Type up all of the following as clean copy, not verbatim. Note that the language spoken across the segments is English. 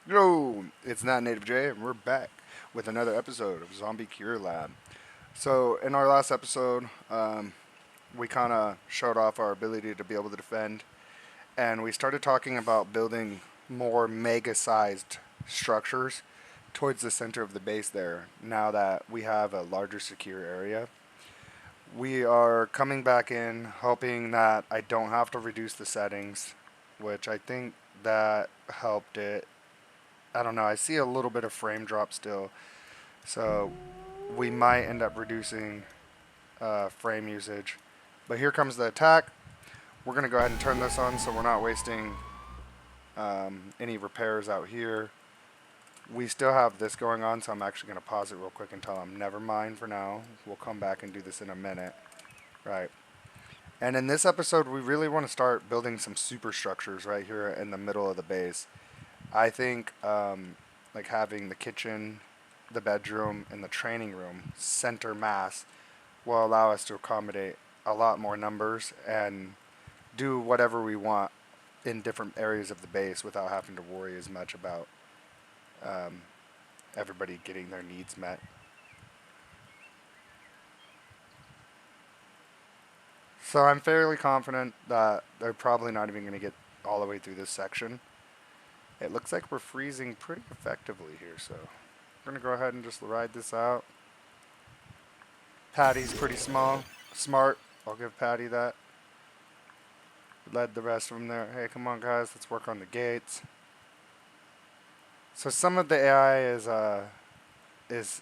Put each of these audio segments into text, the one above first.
Yo, it's not Native J, and we're back with another episode of Zombie Cure Lab. So, in our last episode, we kind of showed off our ability to be able to defend, and we started talking about building more mega sized structures towards the center of the base there now that we have a larger secure area. We are coming back in, hoping that I don't have to reduce the settings, which I think that helped it. I don't know. I see a little bit of frame drop still, so we might end up reducing frame usage. But here comes the attack. We're gonna go ahead and turn this on so we're not wasting any repairs out here. We still have this going on, so I'm actually gonna pause it real quick and tell them never mind for now. We'll come back and do this in a minute, right? And in this episode, we really want to start building some superstructures right here in the middle of the base. I think like having the kitchen, the bedroom, and the training room center mass will allow us to accommodate a lot more numbers and do whatever we want in different areas of the base without having to worry as much about um, everybody getting their needs met. So I'm fairly confident that they're probably not even going to get all the way through this section. It looks like we're freezing pretty effectively here, so we're going to go ahead and just ride this out. Patty's pretty smart. I'll give Patty that. Led the rest of them there. Hey, come on, guys, let's work on the gates. So some of the AI is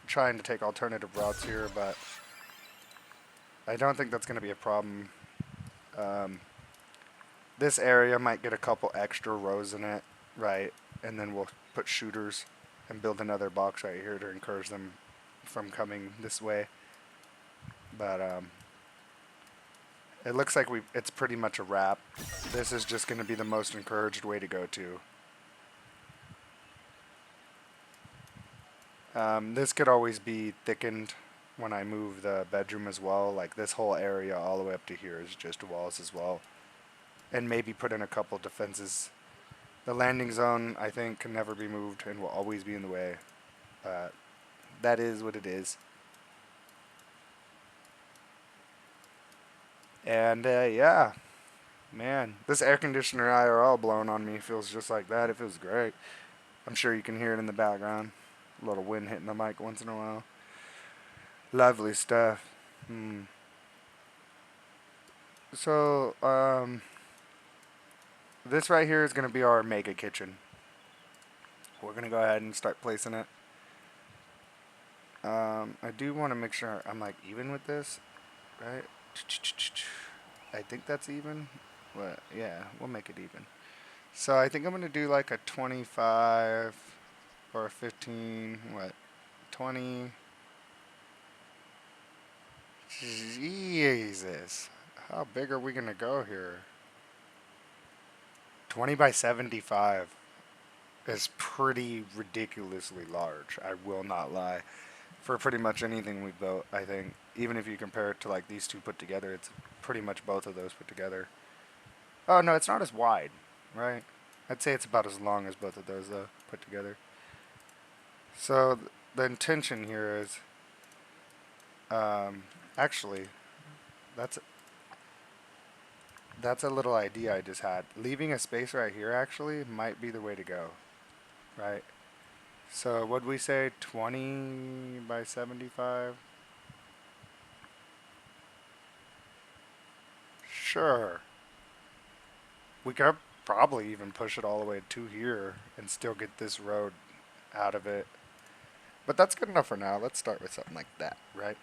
trying to take alternative routes here, but I don't think that's going to be a problem. Um, this area might get a couple extra rows in it, right? And then we'll put shooters and build another box right here to encourage them from coming this way. But it looks like it's pretty much a wrap. This is just going to be the most encouraged way to go to. This could always be thickened when I move the bedroom as well. Like this whole area all the way up to here is just walls as well. And maybe put in a couple defenses. The landing zone, I think, can never be moved and will always be in the way. That is what it is. And yeah, man, this air conditioner IRL blowing on me feels just like that. It feels great. I'm sure you can hear it in the background. A little wind hitting the mic once in a while. Lovely stuff. So, this right here is going to be our mega kitchen. We're going to go ahead and start placing it. I do want to make sure I'm like even with this, right? I think that's even. What? Yeah, we'll make it even. So I think I'm going to do like a 25 or a 15. What? 20. Jesus. How big are we going to go here? 20 by 75 is pretty ridiculously large. I will not lie. For pretty much anything we've built, I think. Even if you compare it to like these two put together, it's pretty much both of those put together. Oh no, it's not as wide, right? I'd say it's about as long as both of those though put together. So the intention here is, actually, that's that's a little idea I just had. Leaving a space right here actually might be the way to go, right? So what'd we say? 20 by 75? Sure. We could probably even push it all the way to here and still get this road out of it. But that's good enough for now. Let's start with something like that, right?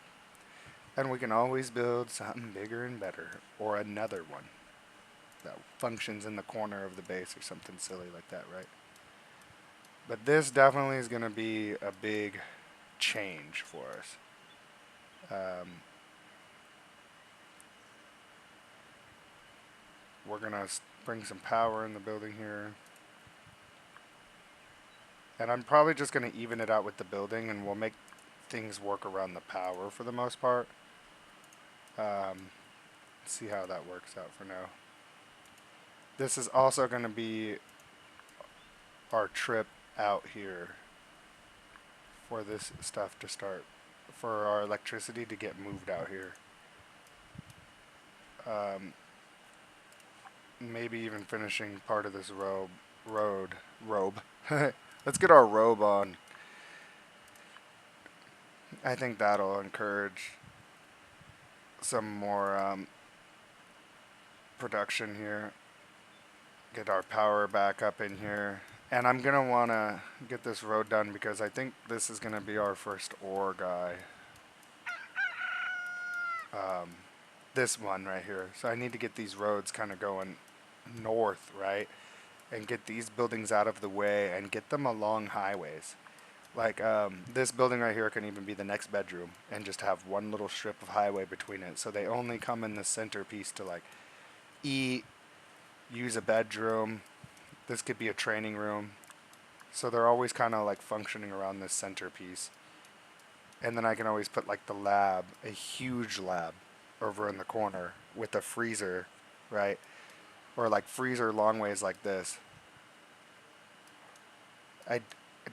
And we can always build something bigger and better, or another one that functions in the corner of the base or something silly like that, right? But this definitely is going to be a big change for us. Um, we're going to bring some power in the building here. And I'm probably just going to even it out with the building, and we'll make things work around the power for the most part. See how that works out for now. This is also going to be our trip out here for this stuff to start, for our electricity to get moved out here. Um, Maybe even finishing part of this robe. Let's get our robe on. I think that'll encourage some more production here. Get our power back up in here. And I'm going to want to get this road done because I think this is going to be our first ore guy. Um, this one right here. So I need to get these roads kind of going north, right? And get these buildings out of the way and get them along highways. Like this building right here can even be the next bedroom and just have one little strip of highway between it. So they only come in the centerpiece to like eat, use a bedroom. This could be a training room. So they're always kind of like functioning around this centerpiece. And then I can always put like the lab, a huge lab over in the corner with a freezer, right? Or like freezer long ways like this. I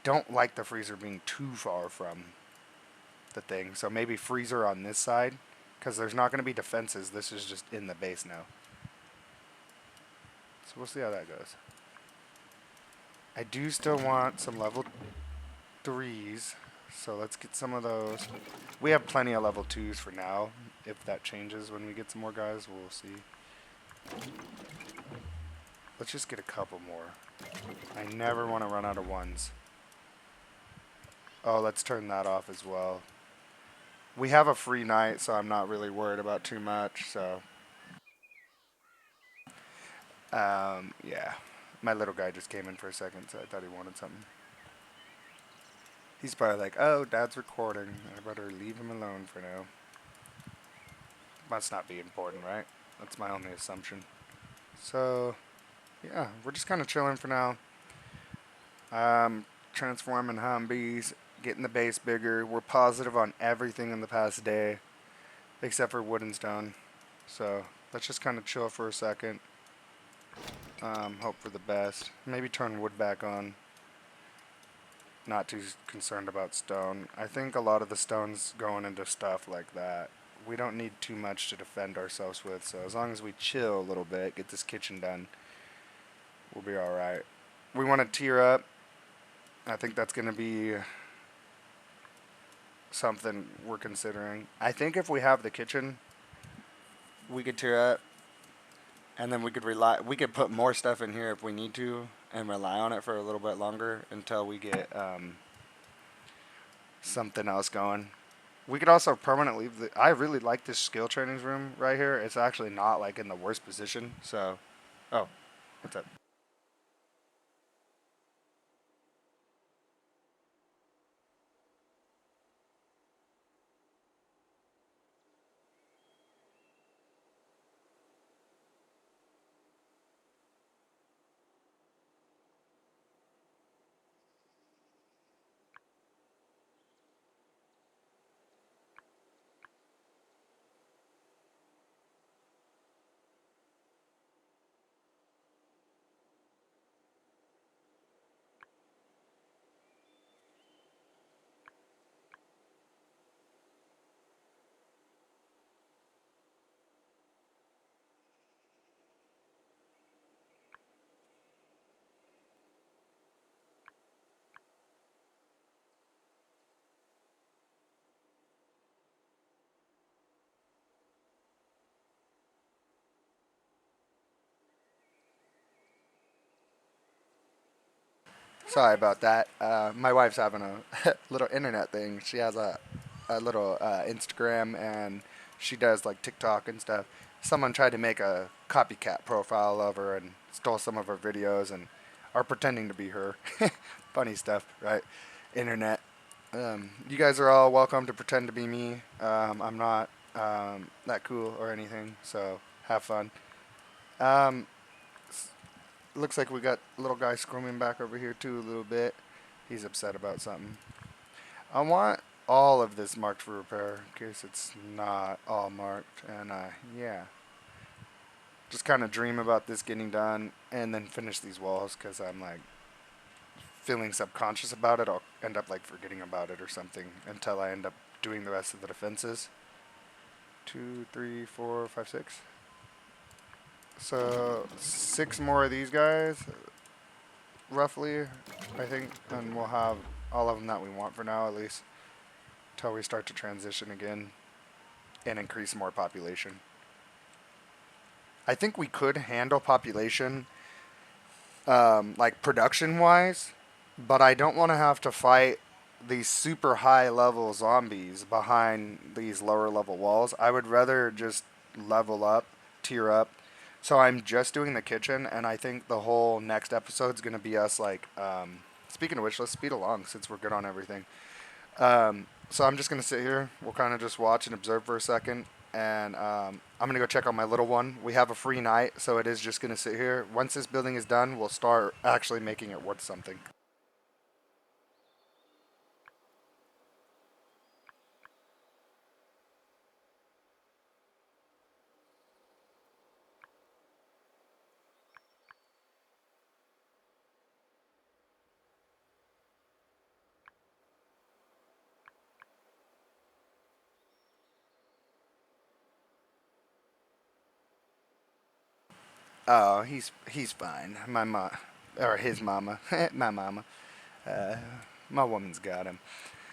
don't like the freezer being too far from the thing. So maybe freezer on this side because there's not going to be defenses. This is just in the base now. So we'll see how that goes. I do still want some level 3s. So let's get some of those. We have plenty of level 2s for now. If that changes when we get some more guys, we'll see. Let's just get a couple more. I never want to run out of ones. Oh, let's turn that off as well. We have a free night, so I'm not really worried about too much, so. Yeah. My little guy just came in for a second, so I thought he wanted something. He's probably like, oh, Dad's recording. I better leave him alone for now. Must not be important, right? That's my only assumption. So, yeah, we're just kind of chilling for now. Transforming Humvees, getting the base bigger. We're positive on everything in the past day, except for wood and stone. So, let's just kind of chill for a second. Hope for the best. Maybe turn wood back on. Not too concerned about stone. I think a lot of the stone's going into stuff like that. We don't need too much to defend ourselves with, so as long as we chill a little bit, get this kitchen done, we'll be alright. We want to tier up. I think that's going to be something we're considering. I think if we have the kitchen, we could tier up, and then we could put more stuff in here if we need to, and rely on it for a little bit longer until we get something else going. We could also permanently leave I really like this skill trainings room right here. It's actually not like in the worst position. So, oh, what's up? Sorry about that. My wife's having a little internet thing. She has a little Instagram and she does like TikTok and stuff. Someone tried to make a copycat profile of her and stole some of her videos and are pretending to be her. Funny stuff, right? Internet. You guys are all welcome to pretend to be me. I'm not that cool or anything, so have fun. Um, Looks like we got little guy squirming back over here too a little bit. He's upset about something. I want all of this marked for repair in case it's not all marked. And yeah, just kind of dream about this getting done and then finish these walls because I'm like feeling subconscious about it, I'll end up like forgetting about it or something until I end up doing the rest of the defenses. Two, three, four, five, six. So 6 more of these guys, roughly, I think, and we'll have all of them that we want for now, at least, until we start to transition again and increase more population. I think we could handle population, like production-wise, but I don't want to have to fight these super high-level zombies behind these lower-level walls. I would rather just level up, tier up. So I'm just doing the kitchen, and I think the whole next episode's going to be us, like, speaking of which, let's speed along since we're good on everything. So I'm just going to sit here. We'll kind of just watch and observe for a second. And I'm going to go check on my little one. We have a free night, so it is just going to sit here. Once this building is done, we'll start actually making it worth something. Oh, he's fine. My mom, or his mama, my mama. Uh, my woman's got him.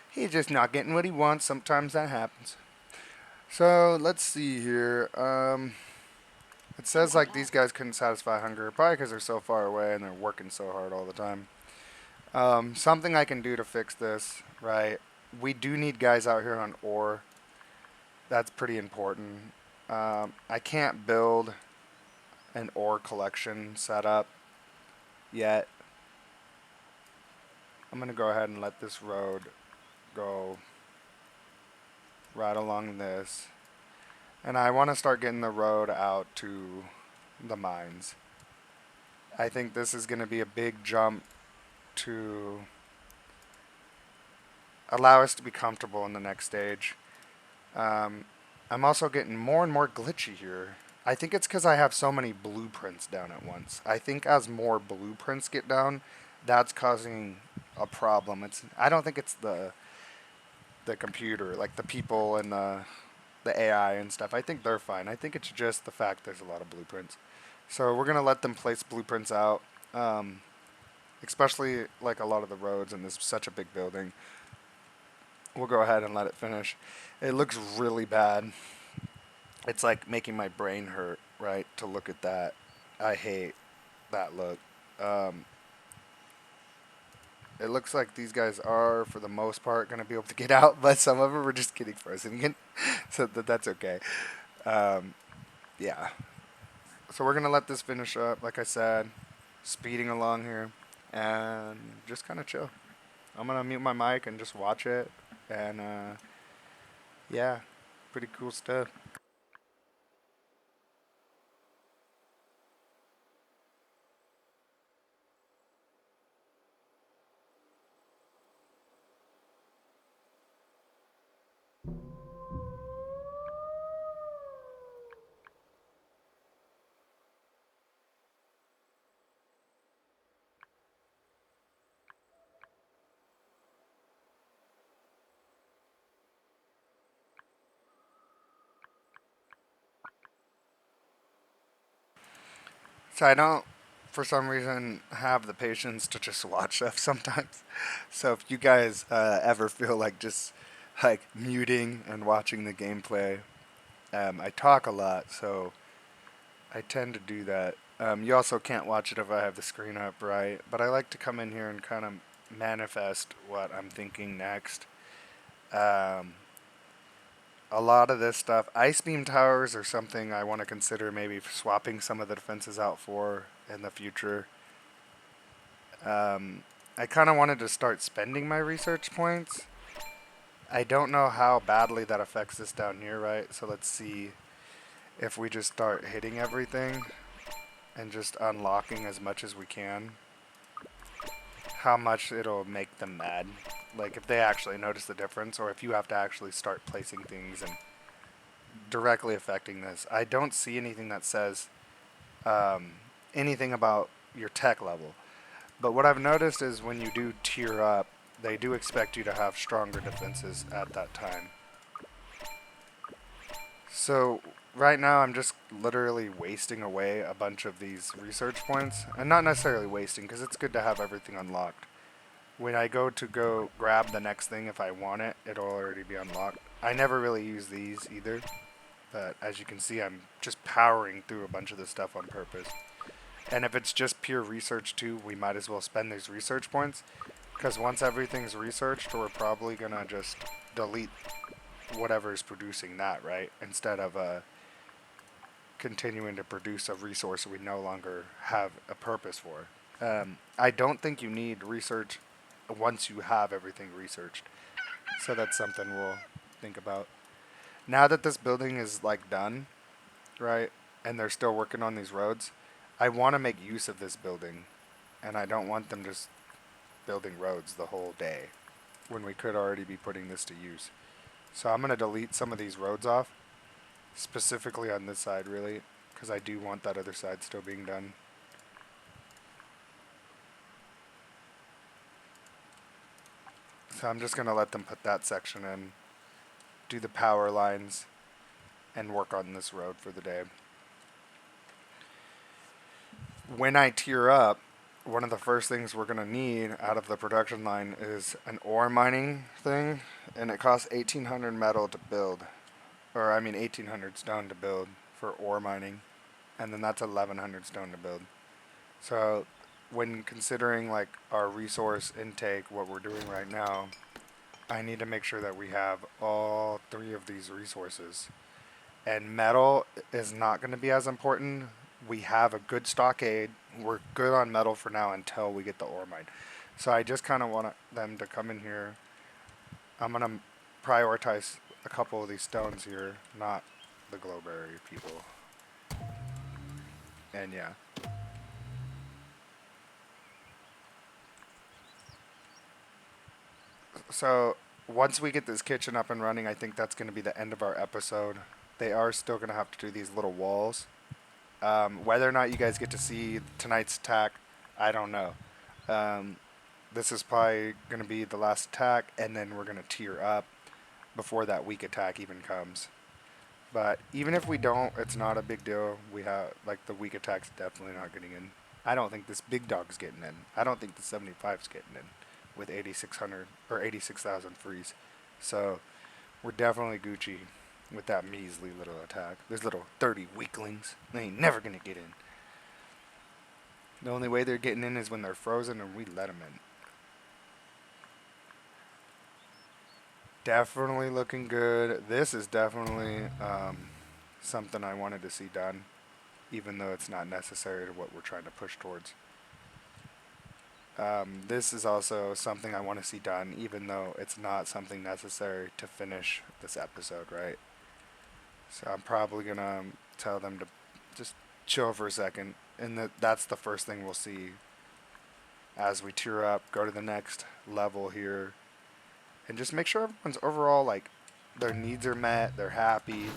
He's just not getting what he wants. Sometimes that happens. So let's see here. It says like these guys couldn't satisfy hunger, probably because they're so far away and they're working so hard all the time. Something I can do to fix this, right? We do need guys out here on ore. That's pretty important. I can't build an ore collection setup yet. I'm going to go ahead and let this road go right along this. And I want to start getting the road out to the mines. I think this is going to be a big jump to allow us to be comfortable in the next stage. I'm also getting more and more glitchy here. I think it's because I have so many blueprints down at once. I think as more blueprints get down, that's causing a problem. I don't think it's the computer, like the people and the AI and stuff. I think they're fine. I think it's just the fact there's a lot of blueprints. So we're gonna let them place blueprints out, especially like a lot of the roads in this such a big building. We'll go ahead and let it finish. It looks really bad. It's like making my brain hurt, right, to look at that. I hate that look. Um, it looks like these guys are, for the most part, going to be able to get out, but some of them are just getting frozen again, so that's okay. Um, yeah. So we're going to let this finish up, like I said, speeding along here, and just kind of chill. I'm going to mute my mic and just watch it, and yeah, pretty cool stuff. So I don't, for some reason, have the patience to just watch stuff sometimes. So if you guys ever feel like just like muting and watching the gameplay, I talk a lot, so I tend to do that. You also can't watch it if I have the screen up, right? But I like to come in here and kind of manifest what I'm thinking next. Um, a lot of this stuff, ice beam towers are something I want to consider maybe swapping some of the defenses out for in the future. I kind of wanted to start spending my research points. I don't know how badly that affects this down here, right? So let's see if we just start hitting everything and just unlocking as much as we can, how much it'll make them mad. Like if they actually notice the difference, or if you have to actually start placing things and directly affecting this. I don't see anything that says anything about your tech level. But what I've noticed is when you do tier up, they do expect you to have stronger defenses at that time. So right now I'm just literally wasting away a bunch of these research points. And not necessarily wasting, because it's good to have everything unlocked. When I go grab the next thing, if I want it, it'll already be unlocked. I never really use these either. But as you can see, I'm just powering through a bunch of this stuff on purpose. And if it's just pure research too, we might as well spend these research points. Because once everything's researched, we're probably going to just delete whatever's producing that, right? Instead of continuing to produce a resource we no longer have a purpose for. I don't think you need research once you have everything researched. So that's something we'll think about. Now that this building is like done, right, and they're still working on these roads, I want to make use of this building, and I don't want them just building roads the whole day when we could already be putting this to use. So I'm going to delete some of these roads off, specifically on this side really, because I do want that other side still being done. So I'm just going to let them put that section in, do the power lines, and work on this road for the day. When I tier up, one of the first things we're going to need out of the production line is an ore mining thing, and it costs 1,800 metal to build, or I mean 1,800 stone to build for ore mining, and then that's 1,100 stone to build. So when considering like our resource intake, what we're doing right now, I need to make sure that we have all three of these resources. And metal is not going to be as important. We have a good stockade. We're good on metal for now until we get the ore mine. So I just kind of want them to come in here. I'm going to prioritize a couple of these stones here, not the glowberry people. And yeah. So once we get this kitchen up and running, I think that's going to be the end of our episode. They are still going to have to do these little walls. Whether or not you guys get to see tonight's attack, I don't know. This is probably going to be the last attack, and then we're going to tier up before that weak attack even comes. But even if we don't, it's not a big deal. We have, like, the weak attack's definitely not getting in. I don't think this big dog's getting in. I don't think the 75's getting in with 8,600 or 86,000 freeze. So we're definitely Gucci with that measly little attack. There's little 30 weaklings. They ain't never gonna get in. The only way they're getting in is when they're frozen and we let them in. Definitely looking good. This is definitely something I wanted to see done, even though it's not necessary to what we're trying to push towards. This is also something I want to see done, even though it's not something necessary to finish this episode, right? So I'm probably going to tell them to just chill for a second, and that's the first thing we'll see as we tier up, go to the next level here, and just make sure everyone's overall, like, their needs are met, they're happy.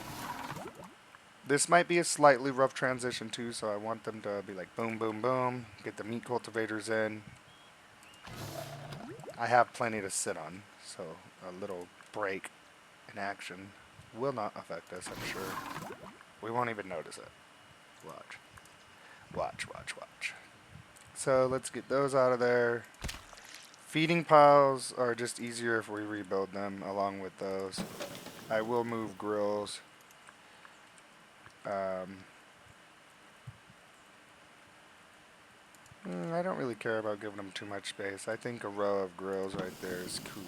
This might be a slightly rough transition too, so I want them to be like boom, boom, boom, get the meat cultivators in. I have plenty to sit on, so a little break in action will not affect us, I'm sure. We won't even notice it. Watch. Watch, watch, watch. So let's get those out of there. Feeding piles are just easier if we rebuild them along with those. I will move grills. I don't really care about giving them too much space. I think a row of grills right there is cool.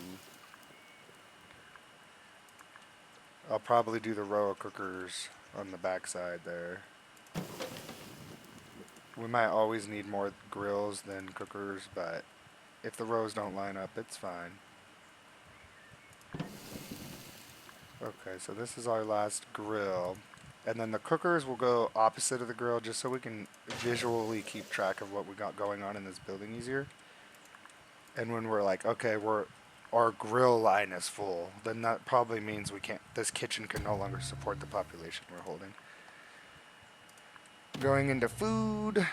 I'll probably do the row of cookers on the backside there. We might always need more grills than cookers, but if the rows don't line up, it's fine. Okay, so this is our last grill. And then the cookers will go opposite of the grill just so we can visually keep track of what we got going on in this building easier. And when we're like, okay, our grill line is full, then that probably means this kitchen can no longer support the population we're holding. Going into food,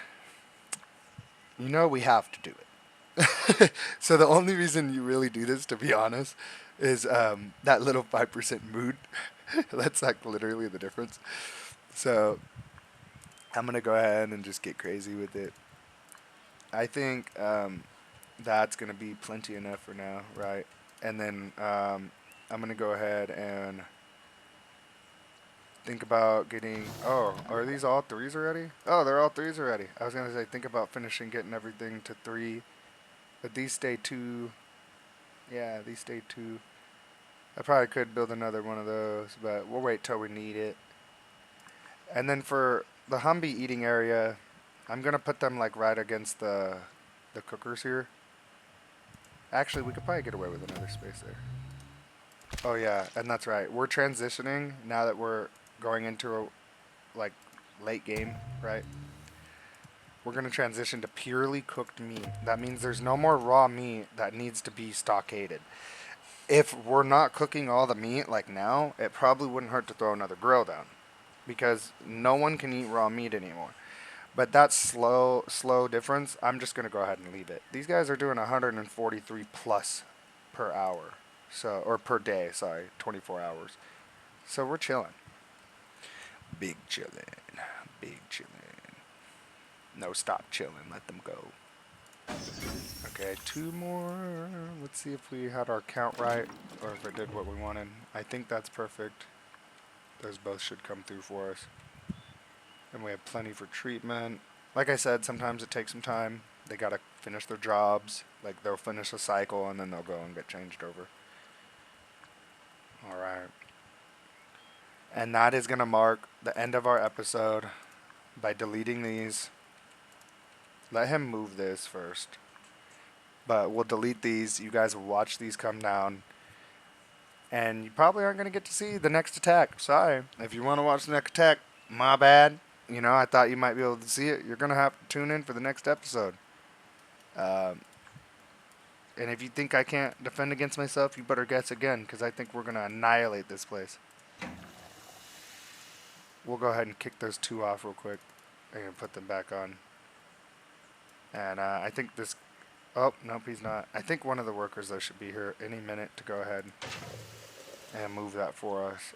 we have to do it. So the only reason you really do this, to be honest, is that little 5% mood. That's like literally the difference. So I'm gonna go ahead and just get crazy with it. I think that's gonna be plenty enough for now, right? And then I'm gonna go ahead and think about getting. Oh, are these all threes already? Oh, they're all threes already. I was gonna say think about finishing getting everything to three, but these stay two. Yeah, these stay two. I probably could build another one of those, but we'll wait till we need it. And then for the Humvee eating area, I'm gonna put them like right against the cookers here. Actually, we could probably get away with another space there. Oh yeah, and that's right. We're transitioning now that we're going into a like late game, right? We're gonna transition to purely cooked meat. That means there's no more raw meat that needs to be stockaded. If we're not cooking all the meat like now, it probably wouldn't hurt to throw another grill down because no one can eat raw meat anymore. But that slow difference, I'm just gonna go ahead and leave it. These guys are doing 143 plus per hour, so or per day. Sorry, 24 hours. So we're chilling. Big chillin', big chillin'. No, stop chilling. Let them go. Okay, two more. Let's see if we had our count right or if it did what we wanted. I think that's perfect. Those both should come through for us. And we have plenty for treatment. Like I said, sometimes it takes some time. They gotta finish their jobs. Like they'll finish a cycle and then they'll go and get changed over. Alright. And that is gonna mark the end of our episode by deleting these. Let him move this first. But we'll delete these. You guys will watch these come down. And you probably aren't going to get to see the next attack. Sorry. If you want to watch the next attack, my bad. You know, I thought you might be able to see it. You're going to have to tune in for the next episode. And if you think I can't defend against myself, you better guess again, because I think we're going to annihilate this place. We'll go ahead and kick those two off real quick and put them back on. And I think this... Oh, nope, he's not. I think one of the workers, though, should be here any minute to go ahead and move that for us.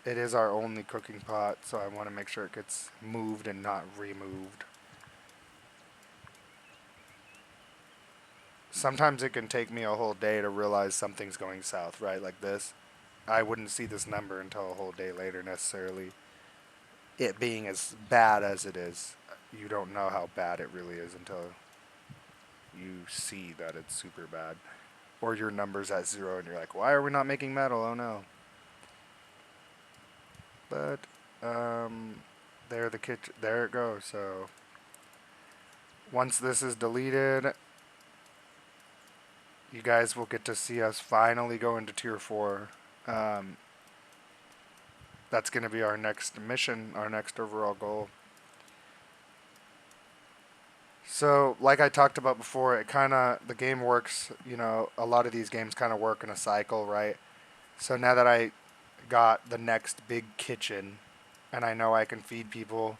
It is our only cooking pot, so I want to make sure it gets moved and not removed. Sometimes it can take me a whole day to realize something's going south, right? Like this. I wouldn't see this number until a whole day later necessarily. It being as bad as it is, you don't know how bad it really is until you see that it's super bad. Or your number's at 0 and you're like, why are we not making metal? Oh no. But, there the kitchen, there it goes. So, once this is deleted, you guys will get to see us finally go into tier 4. That's going to be our next mission, our next overall goal. So, like I talked about before, the game works, you know, a lot of these games kind of work in a cycle, right? So now that I got the next big kitchen, and I know I can feed people,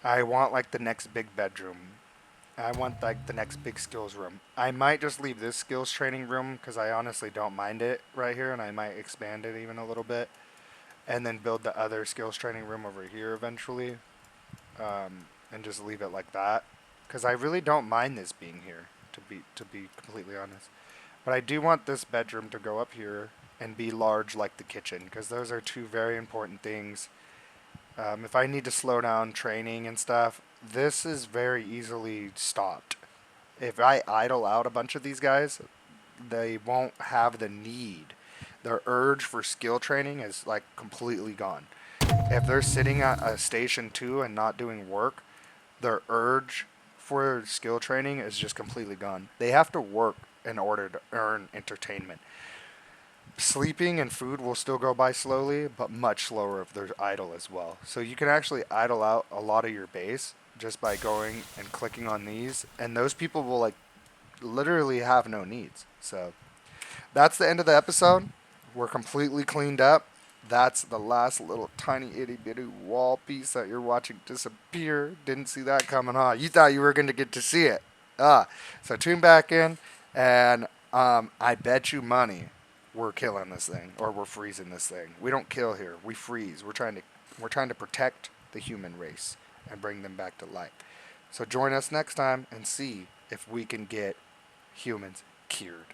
I want, like, the next big bedroom. I want, like, the next big skills room. I might just leave this skills training room, because I honestly don't mind it right here, and I might expand it even a little bit, and then build the other skills training room over here eventually, and just leave it like that. Because I really don't mind this being here, to be completely honest. But I do want this bedroom to go up here and be large like the kitchen, because those are two very important things. If I need to slow down training and stuff, this is very easily stopped. If I idle out a bunch of these guys, they won't have the need. Their urge for skill training is like completely gone. If they're sitting at a station 2 and not doing work, their urge for skill training is just completely gone. They have to work in order to earn entertainment. Sleeping and food will still go by slowly, but much slower if they're idle as well. So you can actually idle out a lot of your base just by going and clicking on these, and those people will like literally have no needs. So that's the end of the episode. We're completely cleaned up. That's the last little tiny itty bitty wall piece that you're watching disappear. Didn't see that coming on. You thought you were going to get to see it. So tune back in, and I bet you money we're killing this thing or we're freezing this thing. We don't kill here. We freeze. We're trying to protect the human race and bring them back to life. So join us next time and see if we can get humans cured.